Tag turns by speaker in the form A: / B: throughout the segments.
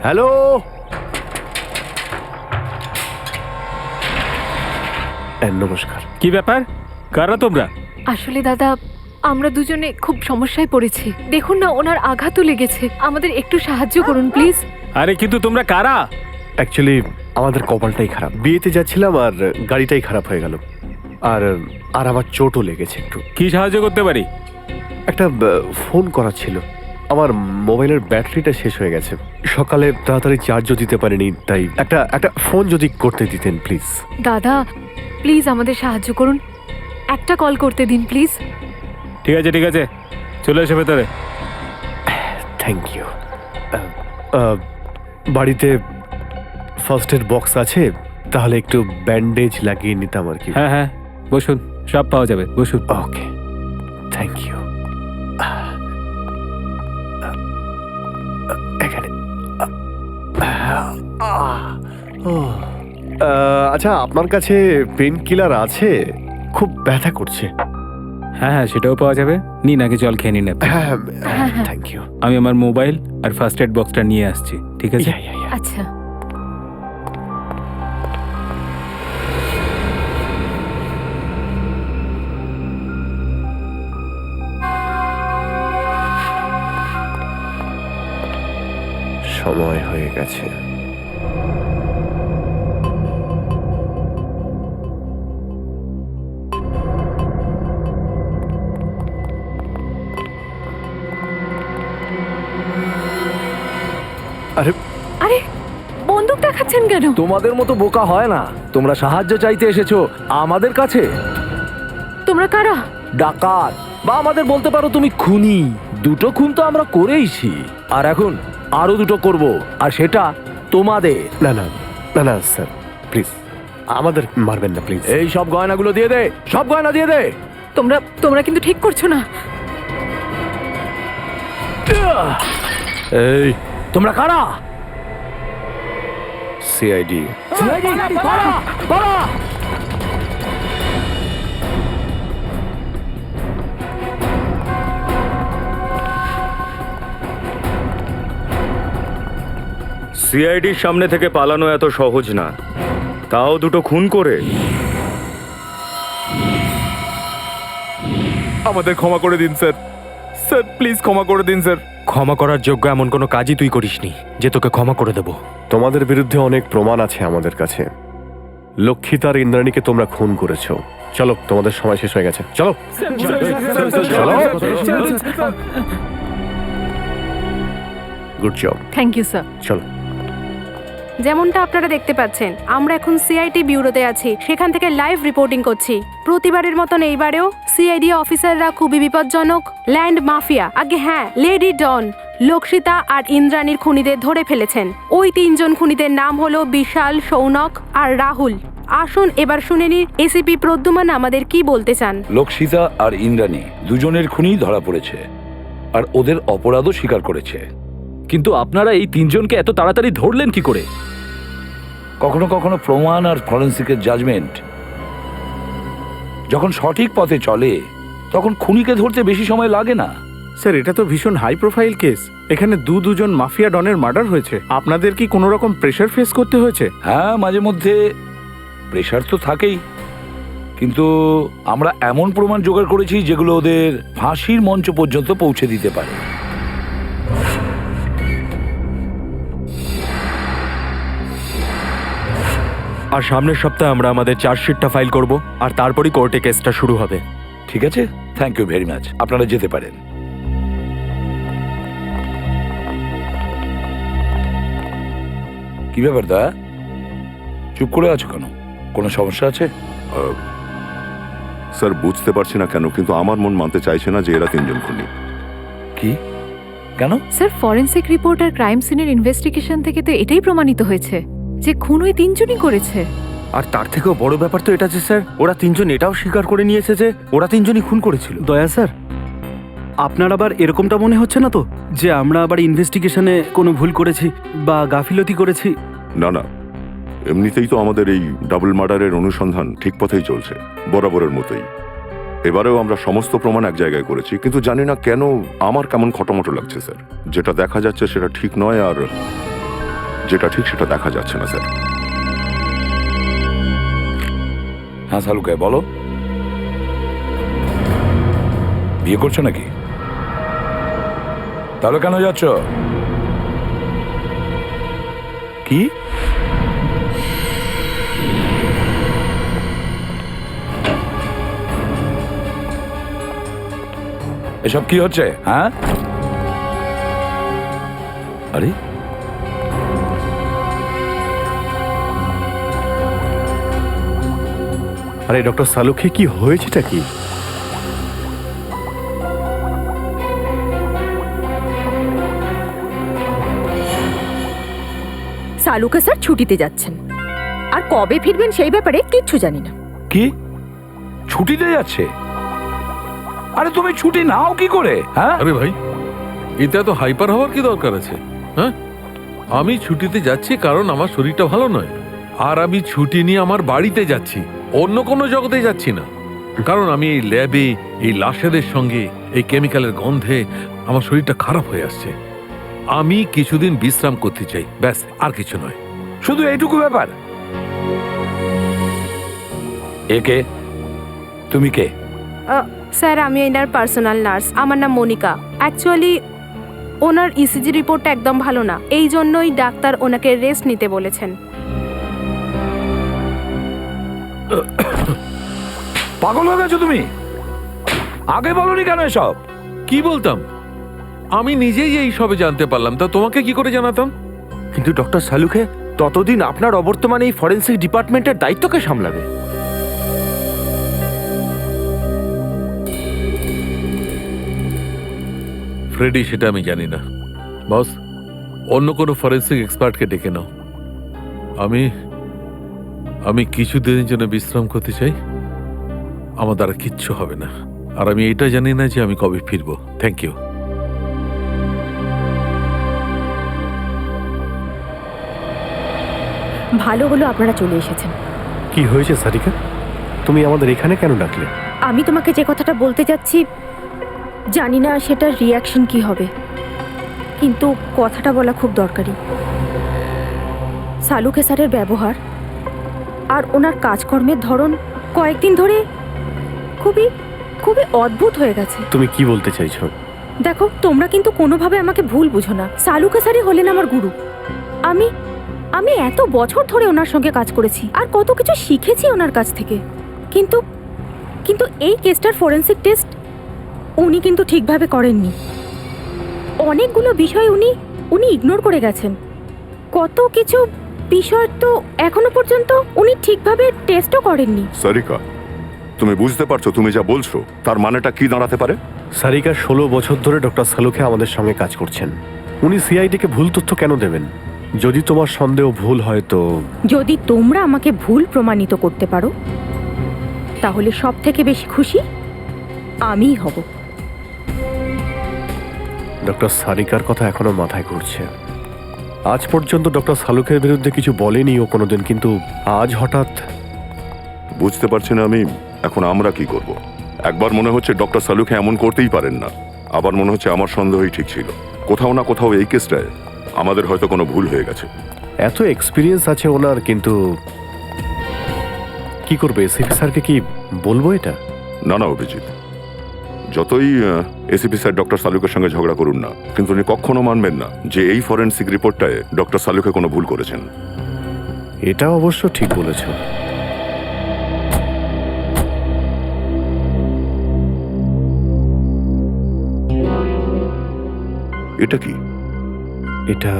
A: Hello, নমস্কার।
B: কি ব্যাপার, কারা তোমরা?
C: আসলে দাদা, আমরা দুজনে খুব সমস্যায় পড়েছি। দেখুন না, ওনার আঘাতও লেগেছে। আমাদের একটু সাহায্য করুন প্লিজ।
B: আরে কিন্তু তোমরা কারা?
A: অ্যাকচুয়ালি আমাদের কপালটাই খারাপ। বিয়েতে যাচ্ছিলাম আর গাড়িটাই খারাপ হয়ে গেল। আর আর আমার চোটও লেগেছে একটু।
B: কি সাহায্য করতে পারি?
A: একটা ফোন করার ছিল। আমার মোবাইলের ব্যাটারিটা শেষ হয়ে গেছে। সকালে তাড়াতাড়ি চার্জও দিতে পারিনি, তাই একটা ফোন যদি করতে দিতেন প্লিজ।
C: দাদা প্লিজ আমাদের সাহায্য করুন, একটা কল করতে দিন প্লিজ।
B: ঠিক আছে ঠিক আছে, চলে এসো ভেতরে।
A: Thank you. বাড়িতে ফার্স্ট এড বক্স আছে? তাহলে একটু ব্যান্ডেজ লাগিয়ে নিতাম আর কি।
B: হ্যাঁ হ্যাঁ, বসুন, সব পাওয়া যাবে, বসুন।
A: ওকে, থ্যাংক ইউ। এখানে আচ্ছা, আপনার কাছে পেন কিলার আছে? খুব ব্যথা করছে।
B: হ্যাঁ হ্যাঁ, সেটাও পাওয়া যাবে। নিন আগে জল খেয়ে নিন আপনি।
A: হ্যাঁ, থ্যাংক ইউ।
B: আমি আমার মোবাইল আর ফার্স্ট এড বক্সটা নিয়ে আসছি, ঠিক আছে?
C: আচ্ছা,
A: সময় হয়ে গেছে। আরে
C: আরে বন্দুক দেখাচ্ছেন কেন?
D: তোমাদের মতো বোকা হয় না। তোমরা সাহায্য চাইতে এসেছো আমাদের কাছে।
C: তোমরা কারা?
D: ডাকাত, বা আমাদের বলতে পারো তুমি খুনি। দুটো খুন তো আমরা করেইছি, আর এখন আরো দুটো করব, আর সেটা তোমাদের।
A: না না না না স্যার, প্লিজ আমাদের মারবেন না প্লিজ।
D: এই সব গয়নাগুলো দিয়ে দে, সব গয়না দিয়ে দে।
C: তোমরা তোমরা কিন্তু ঠিক করছো না।
A: এই
D: তোমরা কারা?
A: সিআইডি।
D: পালা, পালা।
E: সিআইডির সামনে থেকে পালানো এত সহজ না, তাও দুটো খুন করে।
F: আমাদের ক্ষমা করে দিন স্যার। স্যার প্লিজ ক্ষমা করে দিন স্যার।
G: ক্ষমা করার যোগ্য এমন কোনো কাজই তুই করিসনি যে তোকে ক্ষমা করে দেব।
A: তোমাদের বিরুদ্ধে অনেক প্রমাণ আছে আমাদের কাছে। লক্ষিতা আর ইন্দ্রাণীকে তোমরা খুন করেছো। চলো, তোমাদের সময় শেষ হয়ে গেছে, চলো। Good job,
C: thank you sir.
A: চলো।
H: যেমনটা আপনারা দেখতে পাচ্ছেন, আমরা এখন সিআইডি ব্যুরোতে আছি। সেখান থেকে লাইভ রিপোর্টিং করছি। প্রতিবারের মতন এইবারেও সিআইডি অফিসাররা খুবই বিপজ্জনক ল্যান্ড মাফিয়া, আগে হ্যাঁ লেডি ডন, লক্ষিতা আর ইন্দ্রাণীর খুনিদের ধরে ফেলেছেন। ওই তিনজন খুনিদের নাম হলো বিশাল, সৌনক আর রাহুল। আসুন এবার শুনে নিন এসিপি প্রদ্যুমান আমাদের কি বলতে চান।
I: লক্ষিতা আর ইন্দ্রাণী দুজনের খুনি ধরা পড়েছে, আর ওদের অপরাধও স্বীকার করেছে।
D: কিন্তু আপনারা এই তিনজনকে এত তাড়াতাড়ি ধরলেন কি করে?
I: কখনো কখনো প্রমাণ আর ফরেন্সিকের জাজমেন্ট যখন সঠিক পথে চলে, তখন খুনিকে ধরতে বেশি সময় লাগে না।
F: স্যার, এটা তো ভীষণ হাই প্রোফাইল কেস। এখানে দুজন মাফিয়া ডনের মার্ডার হয়েছে। আপনাদের কি কোনো রকম প্রেশার ফেস করতে হয়েছে?
I: হ্যাঁ, মাঝে মধ্যে প্রেশার তো থাকেই, কিন্তু আমরা এমন প্রমাণ জোগাড় করেছি যেগুলো ওদের ফাঁসির মঞ্চ পর্যন্ত পৌঁছে দিতে পারে।
G: আর সামনের সপ্তাহে আমরা আমাদের চার্জশিটটা ফাইল করব, আর তারপরই কোর্টে কেসটা শুরু হবে।
I: ঠিক আছে, থ্যাংক ইউ ভেরি মাচ। আপনারা যেতে পারেন। কি ব্যাপার দা, চুপ করে আছো কেন? কোনো সমস্যা আছে?
J: স্যার, বুঝতে পারছি না কেন, কিন্তু আমার মন মানতে চাইছে না যে এরা তিনজন খুনি।
I: কি? কেন?
C: স্যার, ফরেনসিক রিপোর্ট আর ক্রাইম সিনের ইনভেস্টিগেশন থেকে তো এটাই প্রমাণিত হয়েছে যে খুন ওই তিনজনই করেছে।
G: আর তার থেকেও বড় ব্যাপার তো এটা যে স্যার, ওরা তিনজন এটাও স্বীকার করে নিয়েছে যে ওরা তিনজনই খুন করেছিল।
K: দয়া স্যার, আপনার আবার এরকমটা মনে হচ্ছে না তো যে আমরা আবার ইনভেস্টিগেশনে কোনো ভুল করেছি বা গাফিলতি করেছি?
J: না না, এমনিতেই তো আমাদের এই ডাবল মার্ডারের অনুসন্ধান ঠিক পথেই চলছে, বরাবরের মতোই। এবারেও আমরা সমস্ত প্রমাণ এক জায়গায় করেছি, কিন্তু জানি না কেন আমার কেমন খটোমটো লাগছে স্যার। যেটা দেখা যাচ্ছে সেটা ঠিক নয়, আর যেটা ঠিক সেটা দেখা যাচ্ছে না স্যার।
I: হ্যাঁ শালুকে বলো, বিয়ে করছো নাকি? তাহলে কেন যাচ্ছ? কি এসব কি হচ্ছে? হ্যাঁ, আরে
A: আরে ডক্টর সালুখে, কি হয়েছেটা কি?
C: সালুকা স্যার ছুটিতে যাচ্ছেন, আর কবে ফিরবেন সেই ব্যাপারে কিচ্ছু জানি না।
I: কি ছুটিতে যাচ্ছে? আরে তুমি ছুটি নাও কি করে? হ্যাঁ,
L: আরে ভাই, এটা তো হাইপার হওয়ার কি দরকার আছে? হ্যাঁ, আমি ছুটিতে যাচ্ছি কারণ আমার শরীরটা ভালো নয়, আর আমি ছুটি নিয়ে আমার বাড়িতে যাচ্ছি, অন্য কোনো জগতে যাচ্ছি না। কারণ আমি এই ল্যাবে এই লাশেদের সঙ্গে এই কেমিক্যালের গন্ধে আমার শরীরটা খারাপ হয়ে আসছে। আমি কিছুদিন বিশ্রাম করতে চাই, ব্যাস, আর কিছু নয়।
I: শুধু এইটুকু ব্যাপার? একে তুমি কে?
H: স্যার, আমি এনার পার্সোনাল নার্স। আমার নাম মনিকা। অ্যাকচুয়ালি ওনার ইসিজি রিপোর্টটা একদম ভালো না, এই জন্যই ডাক্তার ওনাকে রেস্ট নিতে বলেছেন।
I: পাগল হয়ে গেছো তুমি? আগে বলনি কেন এসব?
L: কি বলতাম? আমি নিজেই এই সবে জানতে পারলাম, তা তোমাকে কি করে জানাতাম?
G: কিন্তু ডক্টর সালুখে, ততদিন আপনার অবর্তমানে এই ফরেন্সিক ডিপার্টমেন্টের দায়িত্বকে সামলাবে।
L: ফ্রেডি, সেটা আমি জানি না। বস, অন্য কোনো ফরেন্সিক এক্সপার্টকে ডেকে নাও। আমি কিছুদিনের জন্য বিশ্রাম করতে চাই। আমার দ্বারা কিচ্ছু হবে না, আর আমি এটা জানি না যে আমি কবে ফিরবো। Thank you.
C: ভালো হলো আপনারা চলে এসেছেন।
A: কি হয়েছে সারিকা? তুমি আমাদের এখানে কেন ডাকলে?
C: আমি তোমাকে যে কথাটা বলতে যাচ্ছি, জানি না সেটার রিয়াকশন কি হবে, কিন্তু কথাটা বলা খুব দরকারি। সালুকে স্যারের ব্যবহার আর ওনার কাজকর্মের ধরন কয়েকদিন ধরে খুবই খুবই অদ্ভুত হয়ে গেছে।
A: তুমি কি বলতে চাইছো?
C: দেখো, তোমরা কিন্তু কোনোভাবে আমাকে ভুল বুঝো না। সালুকে স্যারই হলেন আমার গুরু। আমি আমি এত বছর ধরে ওনার সঙ্গে কাজ করেছি আর কত কিছু শিখেছি ওনার কাছ থেকে, কিন্তু কিন্তু এই কেসটার ফরেন্সিক টেস্ট উনি কিন্তু ঠিকভাবে করেননি। অনেকগুলো বিষয় উনি ইগনোর করে গেছেন। কত কিছু বিষয় তো এখনো পর্যন্ত উনি ঠিকভাবে টেস্টও করেননি।
J: সারিকা, তুমি বুঝতে পারছো তুমি যা বলছো তার মানেটা কি দাঁড়াতে পারে?
A: সারিকা 16 বছর ধরে ডক্টর সালুখে আমাদের সঙ্গে কাজ করছেন। উনি সিআইডিকে ভুল তথ্য কেন দেবেন? যদি তোমার সন্দেহ ভুল হয় তো?
C: যদি তোমরা আমাকে ভুল প্রমাণিত করতে পারো তাহলে সব থেকে বেশি খুশি আমিই হব।
A: ডক্টর সারিকার কথা এখনো মাথায় ঘুরছে। আজ পর্যন্ত ডক্টর সালুখের বিরুদ্ধে কিছু বলেনি ও কোনোদিন, কিন্তু আজ হঠাৎ।
J: বুঝতে পারছি না আমি এখন আমরা কি করব। একবার মনে হচ্ছে ডক্টর সালুখে এমন করতেই পারেন না, আবার মনে হচ্ছে আমার সন্দেহই ঠিক ছিল। কোথাও না কোথাও এই কেসটায় আমাদের হয়তো কোনো ভুল হয়ে গেছে।
A: এত এক্সপিরিয়েন্স আছে ওনার, কিন্তু কি করবে? এসিপি স্যারকে কি বলবো এটা?
J: না না অভিজিৎ, যতই এসিপি স্যার ডক্টর সালুকের সঙ্গে ঝগড়া করুন না, কিন্তু উনি কখনো মানবেন না যে এই ফরেন্সিক রিপোর্টটায় ডক্টর সালুকে কোনো ভুল করেছেন।
A: এটা অবশ্য ঠিক বলেছো।
J: এটা কি?
A: এটা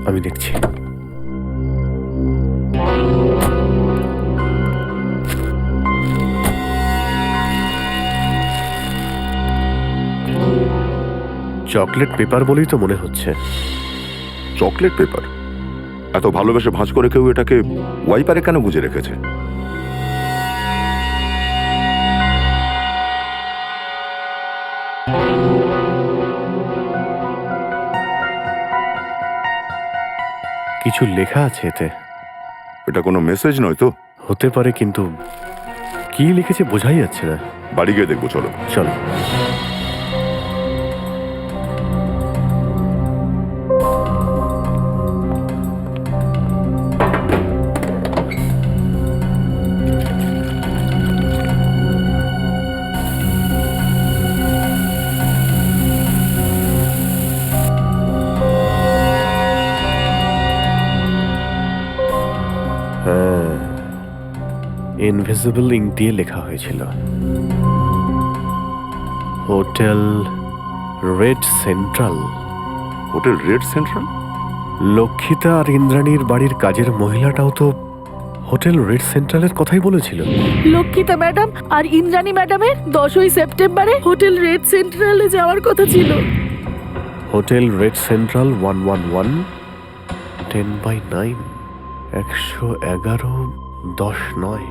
A: আমি দেখছি। চকলেট পেপার বলেই তো মনে হচ্ছে।
J: Chocolate paper? এত ভালোবেসে ভাঁজ করে কেউ এটাকে ওয়াইপারে কেন গুঁজে রেখেছে?
A: কিছু লেখা আছে এতে।
J: এটা কোনো মেসেজ নয় তো?
A: হতে পারে, কিন্তু কি লিখেছে বোঝাই যাচ্ছে না।
J: বাড়ি গিয়ে দেখবো, চলো।
A: চলো। ইনভিজিবল ইঙ্ক দিয়ে লেখা হয়েছিল, hotel red central.
J: Hotel red central?
A: Lakshita আর ইন্দ্রাণীর বাড়ির কাজের মহিলাটাও তো হোটেল রেড সেন্ট্রালের কথাই বলেছিল।
C: লক্ষিতা ম্যাডাম আর ইন্দ্রাণী ম্যাডামের 10ই সেপ্টেম্বরে হোটেল রেড সেন্ট্রালে যাওয়ার কথা ছিল।
A: হোটেল রেড সেন্ট্রাল 111 10/9 111 10/9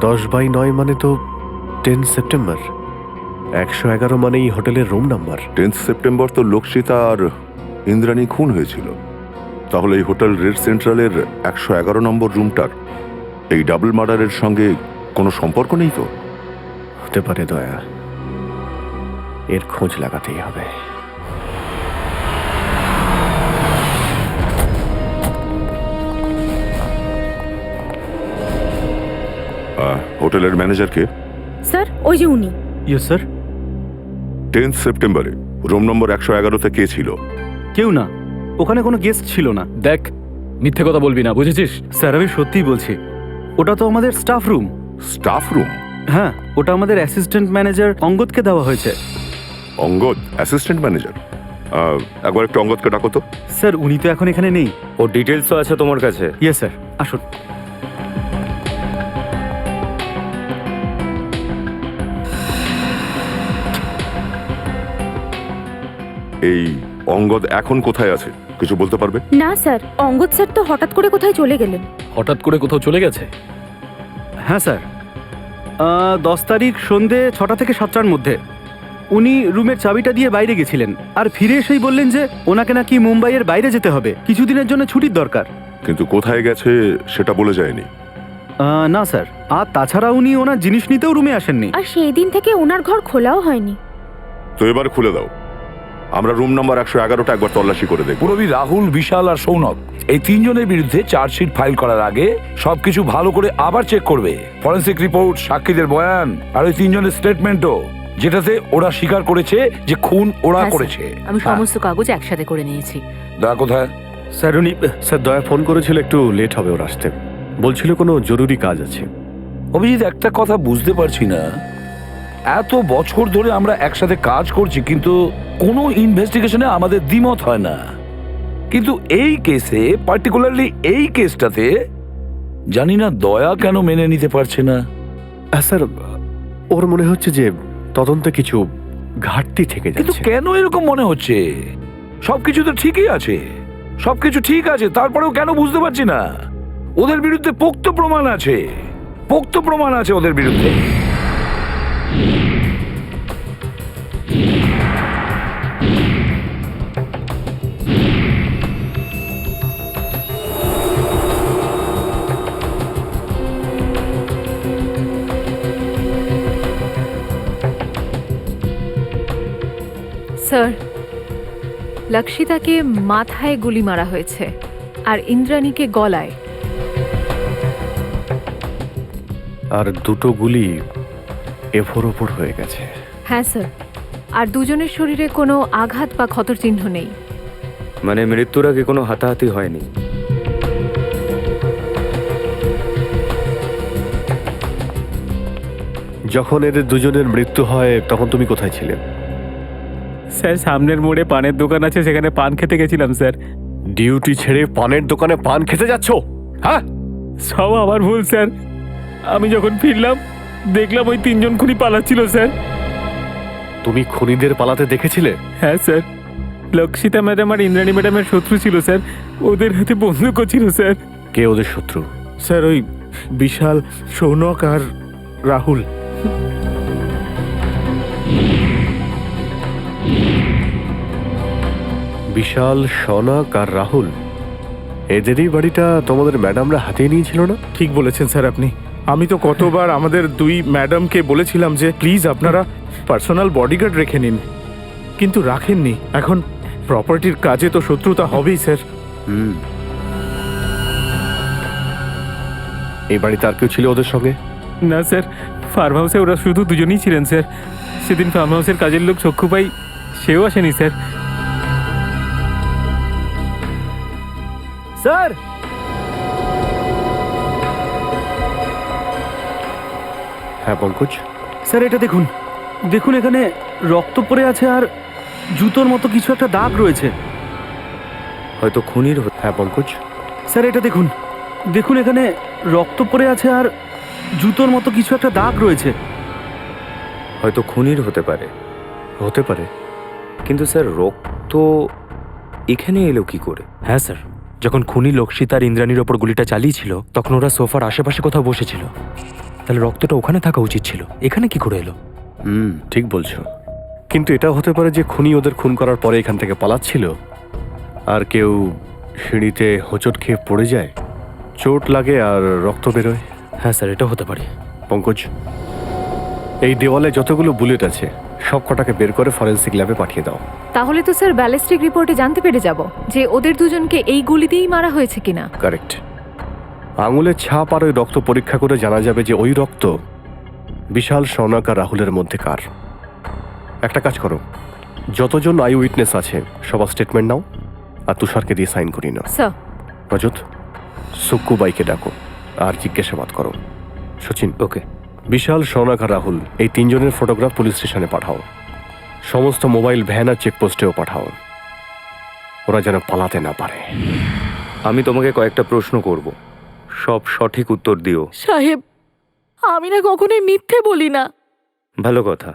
A: 10/9 মানে তো 10 সেপ্টেম্বর। 111 মানেই হোটেলের রুম নাম্বার।
J: 10 সেপ্টেম্বর তো লক্ষিতা আর ইন্দ্রাণী খুন হয়েছিল। তাহলে এই হোটেল রেড সেন্ট্রালের 111 নম্বর রুমটার এই ডাবল মার্ডারের সঙ্গে কোনো সম্পর্ক নেই তো?
A: হতে পারে দয়া, এর খোঁজ লাগাতেই হবে।
J: হোটেলের ম্যানেজারকে?
C: স্যার ওই যে উনি।
K: Yes sir.
J: 10 সেপ্টেম্বরে রুম নম্বর 111-তে কে ছিল?
K: কেউ না, ওখানে কোনো গেস্ট ছিল না।
B: দেখ, মিথ্যে কথা বলবি না, বুঝেছিস?
K: স্যার আমি সত্যিই বলছি, ওটা তো আমাদের স্টাফ রুম।
J: Staff room?
K: হ্যাঁ, ওটা আমাদের অ্যাসিস্ট্যান্ট ম্যানেজার অঙ্গদকে দেওয়া হয়েছে।
J: Angad assistant manager? একবার একটু অঙ্গদকে ডাকো তো।
K: স্যার উনি তো এখন এখানে নেই।
E: ও ডিটেলস তো আছে তোমার কাছে?
K: ইয়েস স্যার, আসুন।
J: এই অঙ্গদ এখন কোথায় আছে কিছু বলতে পারবে?
C: না স্যার, অঙ্গদ স্যার তো হঠাৎ করে কোথায় চলে গেলেন।
B: হঠাৎ করে কোথাও চলে গেছে?
K: হ্যাঁ স্যার, 10 তারিখ সন্ধে 6টা থেকে 7টার মধ্যে উনি রুমের চাবিটা দিয়ে বাইরে গেছিলেন, আর ফিরে এসেই বললেন যে ওনাকে নাকি মুম্বাইয়ের বাইরে যেতে হবে, কিছুদিনের জন্য ছুটির দরকার।
J: কিন্তু কোথায় গেছে সেটা বলে যায়নি।
K: না স্যার, আর তাছাড়া উনি ওনার জিনিস নিতেও রুমে আসেননি।
C: আর সেই দিন থেকে ওনার ঘর খোলাও হয়নি।
J: তো এবার খুলে দাও, আমরা রুম নাম্বার 111টা একবার তল্লাশি করে দেখব।
I: পুরবী রাহুল, বিশাল আর সৌনক এই তিনজনের বিরুদ্ধে চার্জশিট ফাইল করার আগে সবকিছু ভালো করে আবার চেক করবে। ফরেন্সিক রিপোর্ট, সাক্ষীদের বয়ান আর ওই তিনজনের স্টেটমেন্টও, যেটাতে ওরা স্বীকার করেছে যে খুন ওরা করেছে।
M: আমি সমস্ত কাগজ একসাথে করে নিয়েছি।
I: দয়া কোথায়?
A: স্যার উনি, স্যার দয়া ফোন করেছিল, একটু লেট হবে ওর আসতে, বলছিল কোনো জরুরি কাজ আছে।
I: অভিজিৎ, একটা কথা বুঝতে পারছি না, এত বছর ধরে আমরা একসাথে কাজ করছি কিন্তু কোনো ইনভেস্টিগেশনে আমাদের দ্বিমত হয় না, কিন্তু এই কেসে, পার্টিকুলারলি এই কেসটাতে জানি না দয়া কেন মেনে নিতে পারছে না।
A: স্যার ওর মনে হচ্ছে যে তদন্তে কিছু ঘাটতি থেকে
I: কিন্তু
A: যাচ্ছে।
I: কেন এরকম মনে হচ্ছে? সবকিছু তো ঠিকই আছে, সবকিছু ঠিক আছে, তারপরেও কেন বুঝতে পারছি না? ওদের বিরুদ্ধে পোক্ত প্রমাণ আছে, পোক্ত প্রমাণ আছে ওদের বিরুদ্ধে।
M: স্যার, লক্ষিতাকে মাথায় গুলি মারা হয়েছে আর ইন্দ্রাণীকে গলায়।
A: আর দুটো গুলি এফোর ওপর হয়ে গেছে।
M: হ্যাঁ স্যার, আর দুজনের শরীরে কোনো আঘাত বা ক্ষতর চিহ্ন নেই।
E: মানে মৃত্যুর আগে কোনো হাতাহাতি হয়নি?
A: যখন এদের দুজনের মৃত্যু হয় তখন তুমি কোথায় ছিলে?
B: স্যার সামনের মোড়ে পানের দোকান আছে, সেখানে পান খেতে গেছিলাম স্যার।
A: ডিউটি ছেড়ে পানের দোকানে পান খেতে যাচ্ছ? হ্যাঁ,
B: সব আমার ভুল স্যার। আমি যখন ফিরলাম দেখলাম ওই তিনজন খুনি পালাচ্ছিল স্যার।
A: তুমি খুনিদের পালাতে দেখেছিলে?
B: হ্যাঁ স্যার, লক্ষিতা ম্যাডাম আর ইন্দ্রাণী ম্যাডামের শত্রু ছিল স্যার, ওদের হাতে বন্দুকও ছিল স্যার।
A: কে ওদের শত্রু?
F: স্যার ওই বিশাল, সৌনক আর রাহুল।
A: বিশাল, সনক আর রাহুল, এদেরই বাড়িটা তোমাদের ম্যাডামরা হাতিয়ে নিয়েছিল না?
F: ঠিক বলেছেন স্যার আপনি। আমি তো কতবার আমাদের দুই ম্যাডামকে বলেছিলাম যে প্লিজ আপনারা পার্সোনাল বডিগার্ড রেখে নিন, কিন্তু রাখেননি। এখন প্রপার্টির কাজে তো শত্রুতা হবেই স্যার।
A: এই বাড়িতে আর কেউ ছিল ওদের সঙ্গে?
B: না স্যার, ফার্ম হাউসে ওরা শুধু দুজনেই ছিলেন স্যার। সেদিন ফার্ম হাউসের কাজের লোক চক্ষু পাই, সেও আসেনি স্যার।
K: স্যার,
A: হ্যাঁ পঙ্কজ,
K: স্যার এটা দেখুন, দেখুন এখানে রক্ত পড়ে আছে আর জুতোর মতো কিছু একটা দাগ রয়েছে।
E: হয়তো খুনির
A: হ্যাঁ পঙ্কজ,
K: স্যার এটা দেখুন, দেখুন এখানে রক্ত পড়ে আছে আর জুতোর মতো কিছু একটা দাগ রয়েছে।
E: হয়তো খুনির হতে পারে।
A: হতে পারে।
E: কিন্তু স্যার রক্ত এখানে এলো কি করে?
G: হ্যাঁ স্যার, যখন খুনি লক্ষিত আর ইন্দ্রাণীর ওপর গুলিটা চালিয়েছিল তখন ওরা সোফার আশেপাশে কোথাও বসেছিল। তাহলে রক্তটা ওখানে থাকা উচিত ছিল, এখানে কি করে এলো?
A: ঠিক বলছো। কিন্তু এটাও হতে পারে যে খুনি ওদের খুন করার পরে এখান থেকে পালাচ্ছিল আর কেউ সিঁড়িতে হোঁচট খেয়ে পড়ে যায়, চোট লাগে আর রক্ত বেরোয়।
G: হ্যাঁ স্যার, এটা হতে পারে।
A: পঙ্কজ, এই দেওয়ালে যতগুলো বুলেট আছে সব কটাকে বের করে ফরেন্সিক ল্যাবে পাঠিয়ে দাও।
M: তাহলে তো স্যার ব্যালিস্টিক রিপোর্টে জানতে পেরে যাব যে ওদের দুজনকে এই গুলি দিয়েই মারা হয়েছে কিনা।
A: কারেক্ট। আঙুলের ছাপ আর ওই রক্ত পরীক্ষা করে জানা যাবে যে ওই রক্ত বিশাল, শৌনক আর রাহুলের মধ্যে কার। একটা কাজ করো, যতজন আই উইটনেস আছে সবার স্টেটমেন্ট নাও আর তুষারকে দিয়ে সাইন করিয়ে নাও।
M: স্যার।
A: রজত, সুক্কু বাইকে ডাকো আর জিজ্ঞাসাবাদ করো। সচিন,
E: ওকে।
A: বিশাল, শৌনক আর রাহুল এই তিনজনের ফটোগ্রাফ পুলিশ স্টেশনে পাঠাও। সমস্ত মোবাইল ভ্যান আর চেকপোস্টেও পাঠাও, ওরা যেন পালাতে না পারে।
E: আমি তোমাকে কয়েকটা প্রশ্ন করব, সব সঠিক উত্তর দিও।
C: সাহেব, আমি না কখনোই মিথ্যে বলি না।
E: ভালো কথা।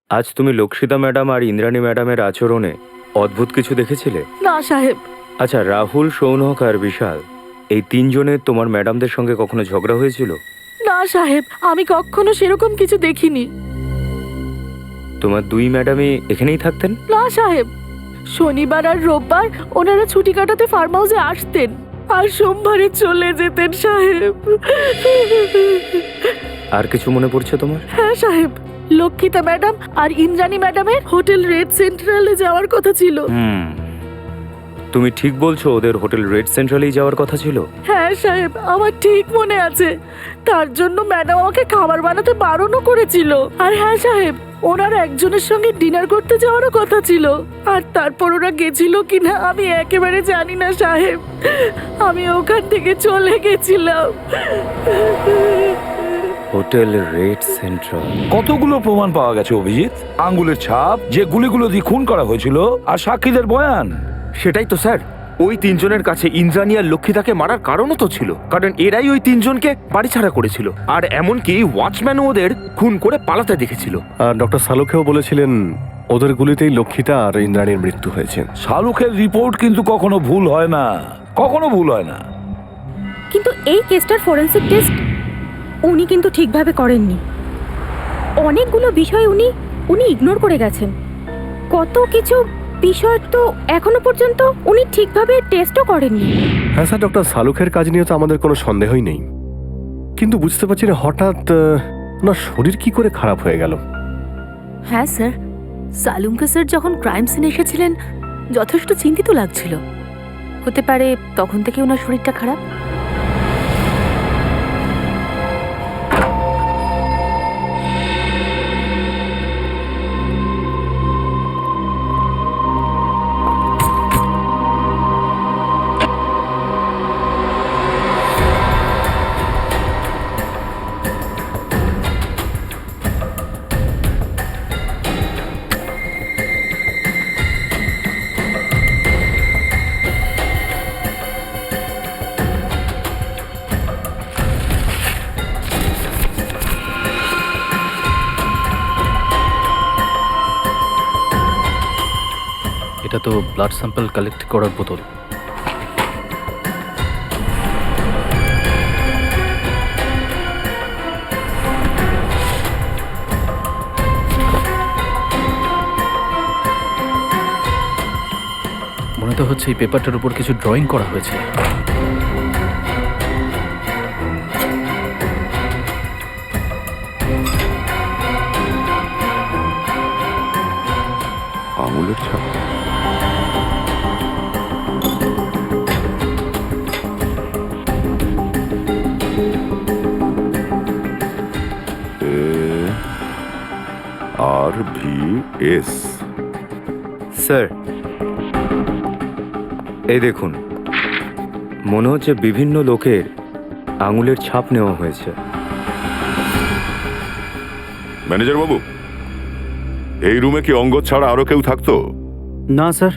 E: আজ তুমি লক্ষিতা ম্যাডাম আর ইন্দ্রাণী ম্যাডামের আচরণে অদ্ভুত কিছু দেখেছিলে?
C: না সাহেব।
E: আচ্ছা, রাহুল, শৌনক আর বিশাল এই তিনজনের তোমার ম্যাডামদের সঙ্গে কখনো ঝগড়া হয়েছিল?
C: না সাহেব, আমি কখনো সেরকম কিছু দেখিনি।
E: তোমার দুই ম্যাডামই এখানেই থাকতেন?
C: না সাহেব, শনিবার আর রোববার ওনারা ছুটি কাটাতে ফার্ম হাউসে আসতেন আর সোমবারে চলে যেতেন সাহেব।
E: আর কিছু মনে পড়ছে তোমার?
C: হ্যাঁ সাহেব, লক্ষিতা ম্যাডাম আর ইন্দ্রাণী ম্যাডামের হোটেল রেড সেন্ট্রালে যাওয়ার কথা ছিল।
E: তুমি ঠিক বলছো, ওদের হোটেল রেড সেন্ট্রালেই যাওয়ার কথা ছিল?
C: হ্যাঁ সাহেব, আমার ঠিক মনে আছে। তার জন্য ম্যাডাম আমাকে খাবার বানাতে বারণও করেছিল। আর হ্যাঁ সাহেব, ওনারা একজনের সঙ্গে ডিনার করতে যাওয়ারও কথা ছিল। আর তারপর ওরা গেছিল কিনা আমি একেবারে জানি না সাহেব, আমি ওখান থেকে চলে গেছিলাম।
E: Hotel red central.
I: কতগুলো প্রমাণ পাওয়া গেছে অভিজিৎ, আঙ্গুলের ছাপ, যে গুলিগুলো দিয়ে খুন করা হয়েছিল, আর সাক্ষীদের বয়ান।
G: সেটাই তো স্যার, ওই তিনজনের কাছে ইন্দ্রাণী আর লক্ষিতাকে মারার কারণও তো ছিল, কারণ এরাই ওই তিনজনকে বাড়ি ছাড়া করেছিল, আর এমনকি ওয়াচম্যানও ওদের খুন করে পালাতে দেখেছিল।
A: আর ডক্টর সালুকেও বলেছিলেন ওদের গুলিতেই লক্ষিতা আর ইন্দ্রাণীর মৃত্যু হয়েছে।
I: শালুকের রিপোর্ট কিন্তু কখনো ভুল হয় না, কখনো ভুল হয় না।
C: কিন্তু এই কেসটার ফরেন্সিক টেস্ট উনি কিন্তু ঠিকভাবে করেননি। অনেকগুলো বিষয় উনি ইগনোর করে গেছেন। কত কিছু বিষয় তো এখনো পর্যন্ত উনি ঠিকভাবে টেস্টও করেননি।
A: হ্যাঁ স্যার, ডক্টর সালুকের কাজ নিয়ে তো আমাদের কোনো সন্দেহই নেই, কিন্তু বুঝতে পারছি না হঠাৎ ওনার শরীর কি করে খারাপ হয়ে গেল।
C: হ্যাঁ স্যার, সালুঙ্কা স্যার যখন ক্রাইম সিনে এসেছিলেন যথেষ্ট চিন্তিত লাগছিল। হতে পারে তখন থেকে ওনার শরীরটা খারাপ।
K: এটা তো ব্লাড স্যাম্পল কালেক্ট করার বোতল। মনে তো হচ্ছে এই পেপারটার উপর কিছু ড্রয়িং করা হয়েছে।
J: আঙুলের ছাপ। RVS।
E: স্যার, এই দেখুন, মনে হচ্ছে বিভিন্ন লোকের আঙুলের ছাপ নেওয়া হয়েছে।
J: ম্যানেজার বাবু, এই রুমে কি অঙ্গদ ছাড়া আরো কেউ থাকতো?
K: না স্যার,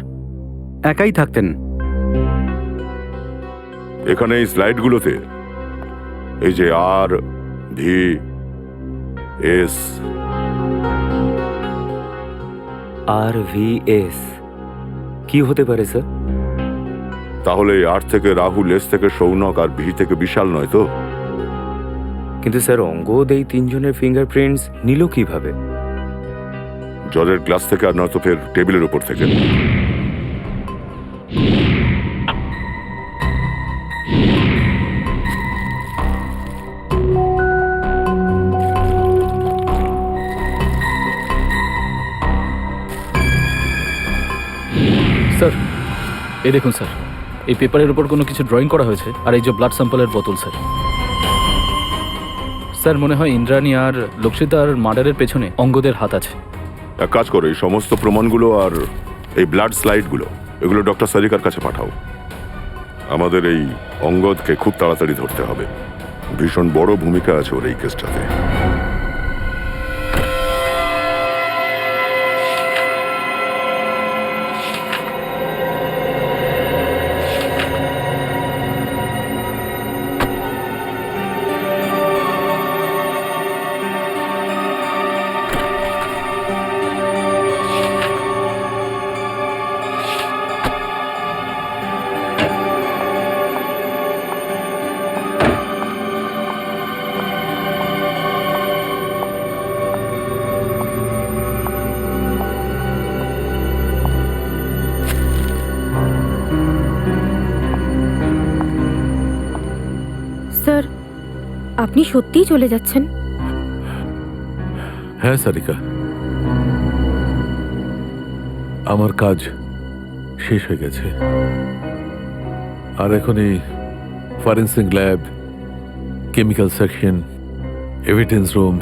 K: একাই থাকতেন।
J: এখানে এই স্লাইডগুলোতে এই যে আর ভি এস,
E: RVS কি হতে পারে স্যার?
J: তাহলে এই আর থেকে রাহুল, এস থেকে সৌনক আর ভি থেকে বিশাল নয় তো?
E: কিন্তু স্যার অঙ্গদ এই তিনজনের ফিঙ্গারপ্রিন্টস নিল কিভাবে?
J: জলের গ্লাস থেকে, আর নয়তো ফের টেবিলের উপর থেকে।
N: স্যার এই দেখুন স্যার, এই পেপারের উপর কোনো কিছু ড্রয়িং করা হয়েছে, আর এই যে ব্লাড স্যাম্পলের বোতল স্যার। স্যার মনে হয় ইন্দ্রাণী আর লক্ষিতার মার্ডারের পেছনে অঙ্গদের হাত আছে।
J: এক কাজ করো, এই সমস্ত প্রমাণগুলো আর এই ব্লাড স্লাইডগুলো এগুলো ডক্টর সারিকার কাছে পাঠাও। আমাদের এই অঙ্গদকে খুব তাড়াতাড়ি ধরতে হবে। ভীষণ বড় ভূমিকা আছে ওর এই কেসটাতে।
C: স্যার, আপনি সত্যিই চলে যাচ্ছেন?
L: হ্যাঁ সারিকা, আমার কাজ শেষ হয়ে গেছে। আর এখন এই forensic lab, chemical section, evidence room,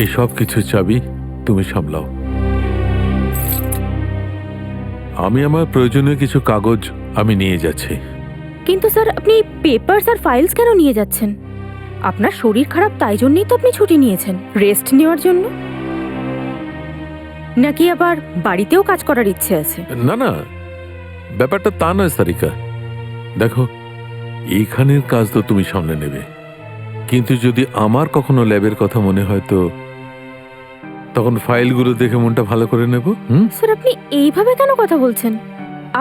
L: এই সব কিছুর চাবি তুমি সামলাও। আমি আমার প্রয়োজনীয় কিছু কাগজ আমি নিয়ে যাচ্ছি।
C: কিন্তু স্যার, আপনি পেপারস আর ফাইলস কেন নিয়ে যাচ্ছেন? আপনার শরীর খারাপ, তাই জন্যই তো আপনি ছুটি নিয়েছেন, রেস্ট নেওয়ার জন্য। নাকি আবার বাড়িতেও কাজ করার ইচ্ছে আছে?
L: না না, ব্যাপারটা তা নয় সারিকা। দেখো, এইখানের কাজ তো তুমি সামনে নেবে, কিন্তু যদি আমার কখনো ল্যাবের কথা মনে হয় তো তখন ফাইলগুলো দেখে মনটা ভালো করে নেব।
C: স্যার, আপনি এইভাবে কেন কথা বলছেন?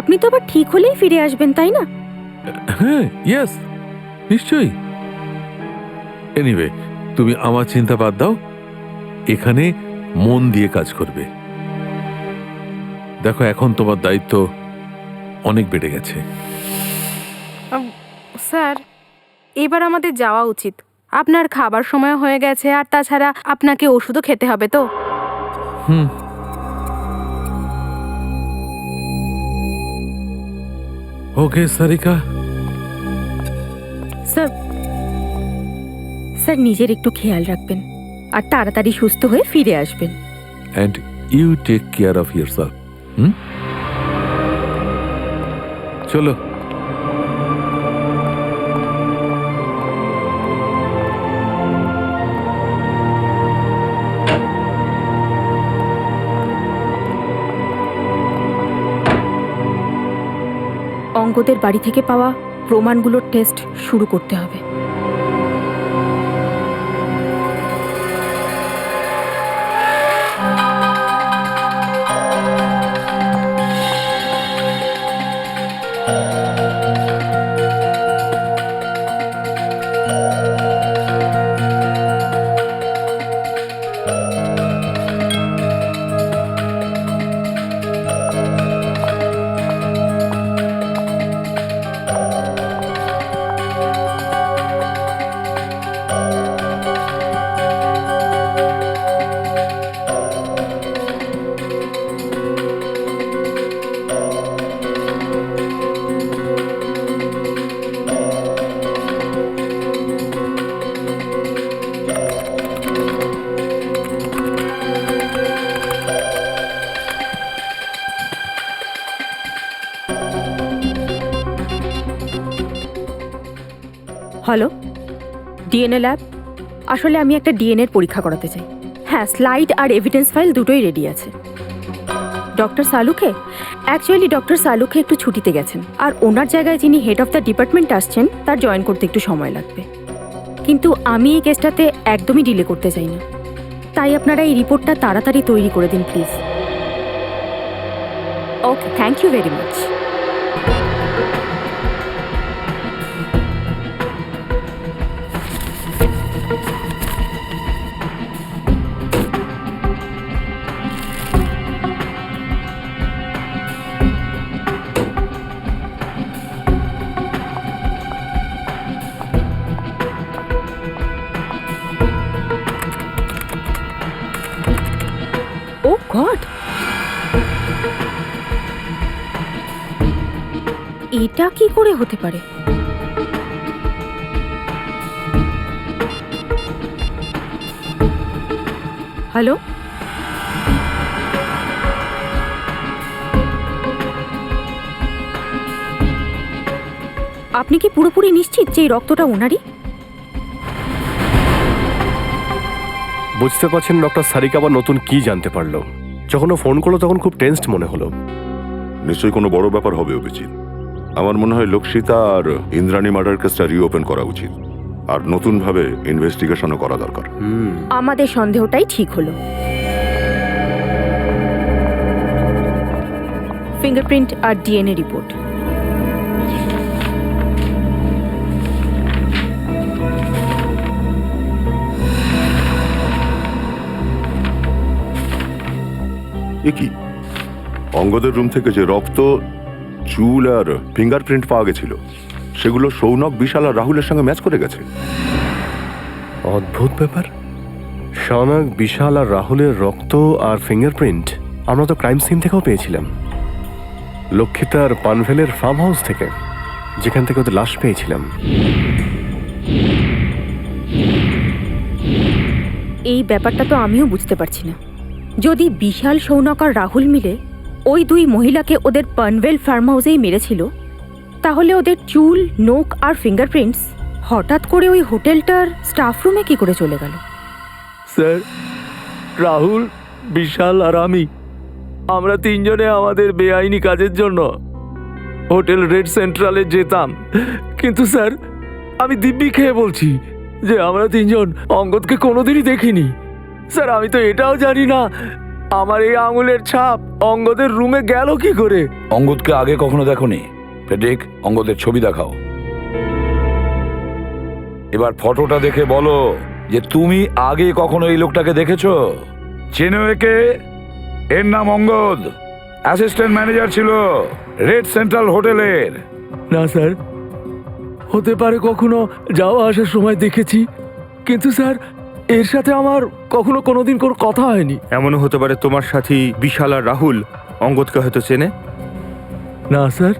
C: আপনি তো আবার ঠিক হলেই ফিরে আসবেন, তাই না?
L: হ্যাঁ, ইয়েস, নিশ্চয়ই। এনিওয়ে, তুমি আমার চিন্তা বাদ দাও, এখানে মন দিয়ে কাজ করবে। দেখো, এখন তোমার দায়িত্ব অনেক বেড়ে গেছে।
H: স্যার, এবার আমাদের যাওয়া উচিত। আপনার খাবার সময় হয়ে গেছে, আর তাছাড়া আপনাকে ওষুধও খেতে হবে তো।
L: ওকে সারিকা।
C: স্যার, স্যার নিজের একটু খেয়াল রাখবেন আর তাড়াতাড়ি সুস্থ হয়ে ফিরে আসবেন।
L: And you take care of yourself. চলো।
C: অঙ্গদের বাড়ি থেকে পাওয়া প্রমাণগুলোর টেস্ট শুরু করতে হবে। হ্যালো, ডিএনএ ল্যাব, আসলে আমি একটা ডিএনএর পরীক্ষা করাতে চাই। হ্যাঁ, স্লাইড আর এভিডেন্স ফাইল দুটোই রেডি আছে। ডক্টর সালুকে অ্যাকচুয়ালি ডক্টর সালুকে একটু ছুটিতে গেছেন, আর ওনার জায়গায় যিনি হেড অফ দ্য ডিপার্টমেন্ট আসছেন তার জয়েন করতে একটু সময় লাগবে। কিন্তু আমি এই কেসটাতে একদমই ডিলে করতে চাই না, তাই আপনারা এই রিপোর্টটা তাড়াতাড়ি তৈরি করে দিন please. Okay, thank you very much. Oh God, এটা কি করে হতে পারে? হ্যালো, আপনি কি পুরোপুরি নিশ্চিত যে এই রক্তটা ওনারই?
A: বুঝতে পারছেন ডক্টর সারিকা আবার নতুন কি জানতে পারলো? যখন ও ফোন করলো তখন খুব টেনসড মনে হলো।
J: নিশ্চয়ই কোনো বড় ব্যাপার হবে অভিজিৎ। আমার মনে হয় লক্ষিতা আর ইন্দ্রাণী মার্ডার কেসটা রিওপেন করা উচিত, আর নতুনভাবে ইনভেস্টিগেশনও করা দরকার।
C: আমাদের সন্দেহটাই ঠিক হলো। ফিঙ্গারপ্রিন্ট আর ডিএনএ রিপোর্ট।
J: এ কি, অঙ্গদের রুম থেকে যে রক্ত, চুল আর ফিঙ্গারপ্রিন্ট পাওয়া গেছিল সেগুলো সৌনক, বিশাল আর রাহুলের সঙ্গে ম্যাচ করে গেছে।
A: অদ্ভুত ব্যাপার। সৌনক, বিশাল আর রাহুলের রক্ত আর ফিঙ্গারপ্রিন্ট আমরা তো ক্রাইম সিন থেকেও পেয়েছিলাম, লক্ষিতার পানভেলের ফার্ম হাউস থেকে, যেখান থেকে ওদের লাশ পেয়েছিলাম।
C: এই ব্যাপারটা তো আমিও বুঝতে পারছি না। যদি বিশাল, সৌনক আর রাহুল মিলে ওই দুই মহিলাকে ওদের পানভেল ফার্ম হাউসেই মেরেছিল, তাহলে ওদের চুল, নখ আর ফিঙ্গারপ্রিন্টস হঠাৎ করে ওই হোটেলটার স্টাফ রুমে কি করে চলে গেল?
D: স্যার, রাহুল, বিশাল আর আমরা তিনজনে আমাদের বেআইনি কাজের জন্য হোটেল রেড সেন্ট্রালে যেতাম। কিন্তু স্যার, আমি দিব্যি খেয়ে বলছি যে আমরা তিনজন অঙ্গদকে কোনোদিনই দেখিনি। স্যার, আমি তো এটাও জানি না আমার এই আঙুলের ছাপ অঙ্গদের রুমে গেল কি করে।
I: অঙ্গদকে আগে কখনো দেখোনি? ফেডরিক, অঙ্গদের ছবি দেখাও। এবার ফটোটা দেখে বলো যে তুমি আগে কখনো এই লোকটাকে দেখেছো, চেনো একে? এর নাম অঙ্গদ, অ্যাসিস্ট্যান্ট ম্যানেজার ছিল রেড সেন্ট্রাল হোটেলের।
D: না স্যার, হতে পারে কখনো যাওয়া আসার সময় দেখেছি, কিন্তু স্যার এর সাথে আমার কখনো কোনোদিন কোনো কথা হয়নি।
G: এমনও হতে পারে তোমার সাথী বিশাল আর রাহুল অঙ্গদকে হয়তো চেনে।
D: না স্যার,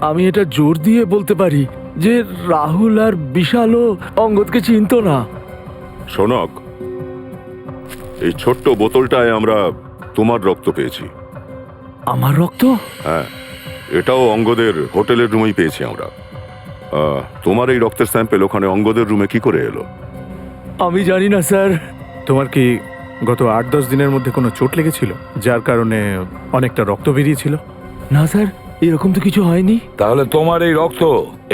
D: আমি এটা জোর দিয়ে বলতে পারি যে রাহুল আর বিশালও অঙ্গদকে চিনতো না।
J: সৌনক, এই ছোট্ট বোতলটায় আমরা তোমার রক্ত পেয়েছি।
D: আমার রক্ত?
J: হ্যাঁ, এটাও অঙ্গদের হোটেলের রুমেই পেয়েছি আমরা। তোমার এই রক্তের স্যাম্পেল ওখানে অঙ্গদের রুমে কি করে এলো?
D: আমি জানি না স্যার।
F: তোমার কি গত 8-10 দিনের মধ্যে কোনো চোট লেগেছিল যার কারণে অনেকটা রক্ত বেরিয়েছিল?
D: না স্যার, এরকম তো কিছু হয়নি।
I: তাহলে তোমার এই রক্ত